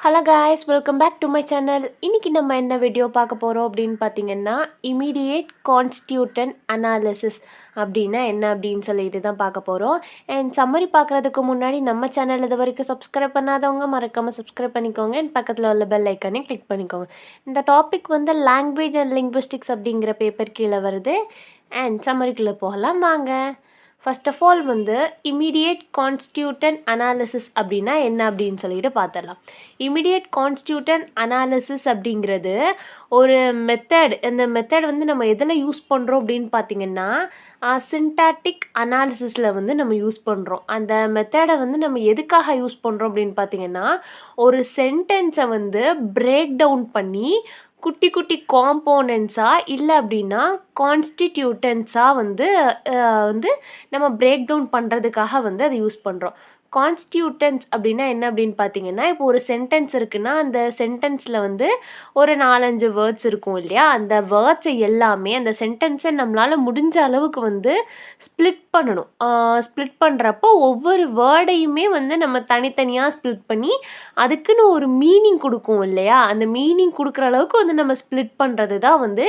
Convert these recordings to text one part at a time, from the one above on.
Hello guys, welcome back to my channel. இன்றைக்கி நம்ம என்ன வீடியோ பார்க்க போகிறோம் அப்படின்னு பார்த்தீங்கன்னா, இமீடியேட் கான்ஸ்டியூட்டன் அனாலிசிஸ் அப்படின்னா என்ன அப்படின்னு சொல்லிட்டு தான் பார்க்க போகிறோம். அண்ட் சம்மரி பார்க்குறதுக்கு முன்னாடி நம்ம சேனல் இது வரைக்கும் சப்ஸ்கிரைப் பண்ணாதவங்க மறக்காமல் சப்ஸ்கிரைப் பண்ணிக்கோங்க. அண்ட் பக்கத்தில் உள்ள பெல் ஐக்கானே கிளிக் பண்ணிக்கோங்க. இந்த டாபிக் வந்து லாங்குவேஜ் அண்ட் லிங்குவிஸ்டிக்ஸ் அப்படிங்கிற பேப்பர் கீழே வருது. அண்ட் சம்மரிக்குள்ளே போகலாம் வாங்க. ஃபர்ஸ்ட் ஆஃப் ஆல் வந்து இமீடியேட் கான்ஸ்டியூட்டன் அனாலிசிஸ் அப்படின்னா என்ன அப்படின்னு சொல்லிட்டு பார்த்துடலாம். இமீடியேட் கான்ஸ்டியூட்டன் அனாலிசிஸ் அப்படிங்கிறது ஒரு மெத்தட். இந்த மெத்தட் வந்து நம்ம எதில் யூஸ் பண்ணுறோம் அப்படின்னு பார்த்தீங்கன்னா, சின்டாக்டிக் அனாலிசிஸில் வந்து நம்ம யூஸ் பண்ணுறோம். அந்த மெத்தடை வந்து நம்ம எதுக்காக யூஸ் பண்ணுறோம் அப்படின்னு பார்த்தீங்கன்னா, ஒரு சென்டென்ஸை வந்து பிரேக் டவுன் பண்ணி குட்டி குட்டி காம்போனன்ட்ஸாக இல்லை அப்படின்னா கான்ஸ்டிடியூட்டன்ஸாக வந்து நம்ம பிரேக் டவுன் பண்ணுறதுக்காக வந்து அதை யூஸ் பண்ணுறோம். கான்ஸ்டியூட்டன்ஸ் அப்படின்னா என்ன அப்படின்னு பார்த்தீங்கன்னா, இப்போ ஒரு சென்டென்ஸ் இருக்குன்னா அந்த சென்டென்ஸில் வந்து ஒரு 4-5 வேர்ட்ஸ் இருக்கும் இல்லையா? அந்த வேர்ட்ஸை எல்லாமே அந்த சென்டென்ஸை நம்மளால் முடிஞ்ச அளவுக்கு வந்து ஸ்ப்ளிட் பண்ணணும். ஸ்ப்ளிட் பண்ணுறப்போ ஒவ்வொரு வேர்டையுமே வந்து நம்ம தனித்தனியாக ஸ்ப்ளிட் பண்ணி அதுக்குன்னு ஒரு மீனிங் கொடுக்கும் இல்லையா? அந்த மீனிங் கொடுக்குற அளவுக்கு வந்து நம்ம ஸ்ப்ளிட் பண்ணுறது தான் வந்து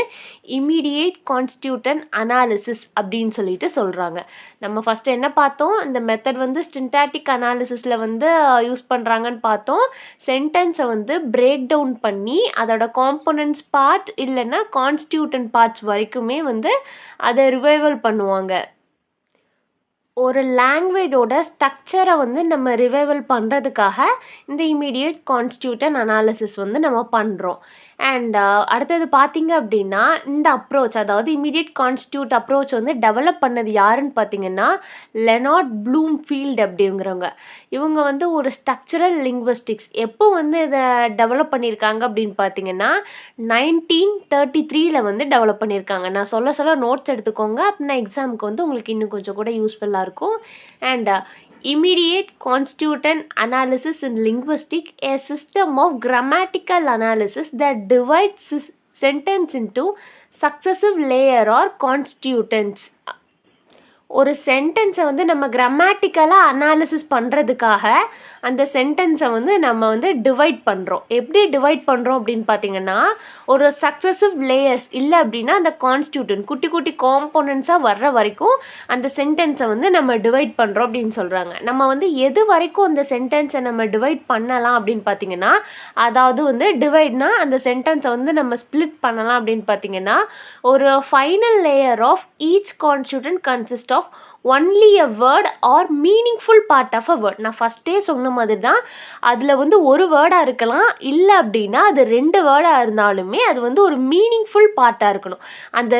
இமீடியேட் கான்ஸ்டியூட்டன் அனாலிசிஸ் அப்படின்னு சொல்லிட்டு சொல்கிறாங்க. நம்ம ஃபஸ்ட்டு என்ன பார்த்தோம், இந்த மெத்தட் வந்து சின்டாக்டிக் அனாலிசிஸில் வந்து யூஸ் பண்ணுறாங்கன்னு பார்த்தோம். சென்டென்ஸை வந்து பிரேக் டவுன் பண்ணி அதோட காம்போனன்ட்ஸ் பார்ட் இல்லைன்னா கான்ஸ்டியூட்டன் பார்ட்ஸ் வரைக்குமே வந்து அதை ரிவைவல் பண்ணுவாங்க. ஒரு லாங்குவேஜோட ஸ்ட்ரக்சரை வந்து நம்ம ரிவைவல் பண்ணுறதுக்காக இந்த இமீடியேட் கான்ஸ்டியூட்டன் அனாலிசிஸ் வந்து நம்ம பண்ணுறோம். அண்ட் அடுத்தது பார்த்தீங்க அப்படின்னா, இந்த அப்ரோச் அதாவது இமீடியேட் கான்ஸ்டியூட் அப்ரோச் வந்து டெவலப் பண்ணது யாருன்னு பார்த்தீங்கன்னா, லெனார்ட் ப்ளூம்ஃபீல்ட் அப்படிங்கிறவங்க. இவங்க வந்து ஒரு ஸ்ட்ரக்சரல் லிங்குவிஸ்டிக்ஸ் எப்போ வந்து இதை டெவலப் பண்ணியிருக்காங்க அப்படின்னு பார்த்தீங்கன்னா, 1933 வந்து டெவலப் பண்ணியிருக்காங்க. நான் சொல்ல நோட்ஸ் எடுத்துக்கோங்க. அப்படின்னா எக்ஸாமுக்கு வந்து உங்களுக்கு இன்னும் கொஞ்சம் கூட யூஸ்ஃபுல்லாக இருக்கும். And immediate constituent analysis in linguistic, a system of grammatical analysis that divides sentence into successive layer or constituents. ஒரு சென்டென்ஸை வந்து நம்ம கிராமட்டிக்கலாக அனாலிசிஸ் பண்ணுறதுக்காக அந்த சென்டென்ஸை வந்து நம்ம வந்து டிவைட் பண்ணுறோம். எப்படி டிவைட் பண்ணுறோம் அப்படின்னு பார்த்தீங்கன்னா, ஒரு சக்ஸசிவ் லேயர்ஸ் இல்லை அப்படின்னா அந்த கான்ஸ்டியூட்டன் குட்டி குட்டி காம்போனன்ட்ஸாக வர்ற வரைக்கும் அந்த சென்டென்ஸை வந்து நம்ம டிவைட் பண்ணுறோம் அப்படின்னு சொல்கிறாங்க. நம்ம வந்து எது வரைக்கும் அந்த சென்டென்ஸை நம்ம டிவைட் பண்ணலாம் அப்படின்னு பார்த்தீங்கன்னா, அதாவது வந்து டிவைட்னா அந்த சென்டென்ஸை வந்து நம்ம ஸ்ப்ளிட் பண்ணலாம் அப்படின்னு பார்த்தீங்கன்னா, ஒரு final layer of each constituent consist of only a word or meaningful part of a word. நான் ஃபஸ்ட்டே சொன்ன மாதிரி தான், அதில் வந்து ஒரு வேர்டாக இருக்கலாம், இல்லை அப்படின்னா அது 2 வேர்டாக இருந்தாலுமே அது வந்து ஒரு மீனிங்ஃபுல் பார்ட்டாக இருக்கணும். அந்த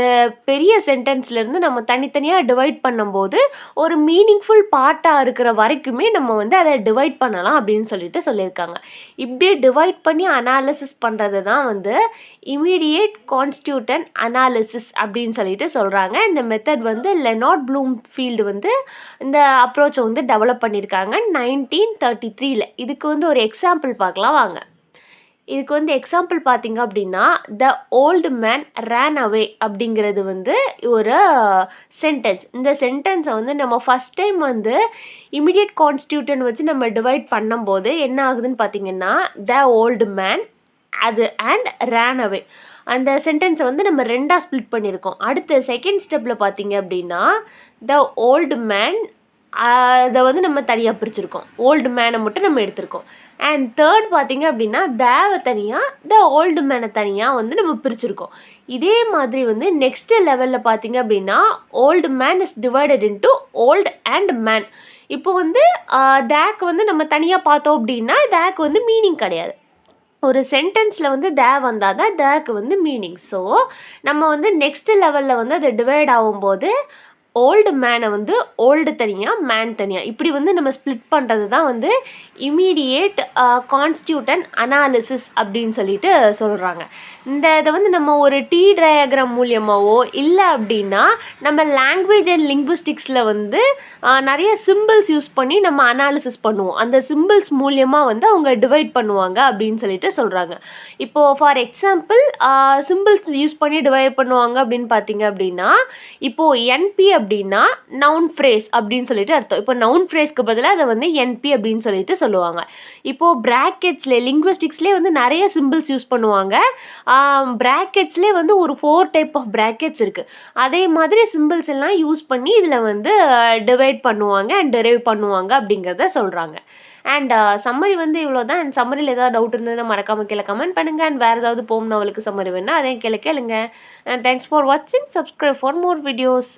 பெரிய சென்டென்ஸ்லேருந்து நம்ம தனித்தனியாக டிவைட் பண்ணும்போது ஒரு மீனிங்ஃபுல் பார்ட்டாக இருக்கிற வரைக்குமே நம்ம வந்து அதை டிவைட் பண்ணலாம் அப்படின்னு சொல்லிட்டு சொல்லியிருக்காங்க. இப்படி டிவைட் பண்ணி அனாலிசிஸ் பண்ணுறது தான் வந்து இமீடியேட் கான்ஸ்டியூட்டன் அனாலிசிஸ் அப்படின்னு சொல்லிட்டு சொல்கிறாங்க. இந்த மெத்தட் வந்து லெனார்ட் ப்ளூம்ஃபீல்ட் வந்து இந்த அப்ரோச்சை வந்து டெவலப் பண்ணியிருக்காங்க 1933. இதுக்கு வந்து ஒரு எக்ஸாம்பிள் பார்க்கலாம் வாங்க. இதுக்கு வந்து எக்ஸாம்பிள் பார்த்தீங்க அப்படின்னா, த ஓல்டு மேன் ரேன் அவே அப்படிங்கிறது வந்து ஒரு சென்டென்ஸ். இந்த சென்டென்ஸை வந்து நம்ம ஃபஸ்ட் டைம் வந்து இமீடியட் கான்ஸ்டியூட்டன் வச்சு நம்ம டிவைட் பண்ணும்போது என்ன ஆகுதுன்னு பார்த்தீங்கன்னா, த ஓல்டு மேன் அது அண்ட் ரேன் அவே அந்த சென்டென்ஸை வந்து நம்ம 2ஆக ஸ்ப்ளிட் பண்ணியிருக்கோம். அடுத்த செகண்ட் ஸ்டெப்பில் பார்த்தீங்க அப்படின்னா, த ஓல்டு மேன் அதை வந்து நம்ம தனியாக பிரிச்சுருக்கோம். ஓல்டு மேனை மட்டும் நம்ம எடுத்திருக்கோம். அண்ட் தேர்ட் பார்த்தீங்க அப்படின்னா, தேவை தனியாக த ஓல்டு மேனை தனியாக வந்து நம்ம பிரிச்சுருக்கோம். இதே மாதிரி வந்து நெக்ஸ்ட் லெவலில் பார்த்தீங்க அப்படின்னா, old man is divided into old and man. இப்போ வந்து தேக்கு வந்து நம்ம தனியாக பார்த்தோம் அப்படின்னா தேக்கு வந்து மீனிங் கிடையாது. ஒரு சென்டென்ஸில் வந்து வந்தால் தான் தேக்கு வந்து மீனிங். ஸோ நம்ம வந்து நெக்ஸ்ட் லெவலில் வந்து அது டிவைட் ஆகும்போது ஓல்டு மேனை வந்து ஓல்டு தனியாக மேன் தனியாக இப்படி வந்து நம்ம ஸ்ப்ளிட் பண்ணுறது தான் வந்து இமீடியேட் கான்ஸ்டியூட்டன் அனாலிசிஸ் அப்படின்னு சொல்லிட்டு சொல்கிறாங்க. இந்த இதை வந்து நம்ம ஒரு T டயக்ராம் மூலியமாகவோ இல்லை அப்படின்னா நம்ம லாங்குவேஜ் அண்ட் லிங்குவிஸ்டிக்ஸில் வந்து நிறைய சிம்பிள்ஸ் யூஸ் பண்ணி நம்ம அனாலிசிஸ் பண்ணுவோம். அந்த சிம்பிள்ஸ் மூலியமாக வந்து அவங்க டிவைட் பண்ணுவாங்க அப்படின்னு சொல்லிட்டு சொல்கிறாங்க. இப்போது ஃபார் எக்ஸாம்பிள் சிம்பிள்ஸ் யூஸ் பண்ணி டிவைட் பண்ணுவாங்க அப்படின்னு பார்த்தீங்க அப்படின்னா, இப்போது NP அப்படின்னா நவுன் ஃப்ரேஸ் அப்படின்னு சொல்லிட்டு அர்த்தம். இப்போ நவுன் ஃப்ரேஸ்க்கு பதிலாக அதை வந்து என்பி அப்படின்னு சொல்லிட்டு சொல்லுவாங்க. இப்போது ப்ராக்கெட்ஸ்லேயே லிங்குவிஸ்டிக்ஸ்லேயே வந்து நிறைய சிம்பிள்ஸ் யூஸ் பண்ணுவாங்க. ப்ராக்கெட்ஸ்லேயே வந்து ஒரு 4 டைப் ஆஃப் ப்ராக்கெட்ஸ் இருக்குது. அதே மாதிரி சிம்பிள்ஸ் எல்லாம் யூஸ் பண்ணி இதில் வந்து டிவைட் பண்ணுவாங்க அண்ட் டெரைவ் பண்ணுவாங்க அப்படிங்கிறத சொல்கிறாங்க. அண்ட் சம்மரி வந்து இவ்வளோ தான். அண்ட் சம்மரியில் ஏதாவது டவுட் இருந்ததுன்னா மறக்காமல் கீழே கமெண்ட் பண்ணுங்கள். அண்ட் வேறு ஏதாவது போம் நாவலுக்கு சம்மரி வேணுன்னா அதையும் கீழே கேளுங்க. அண்ட் தேங்க்ஸ் ஃபார் வாட்சிங். Subscribe for more videos.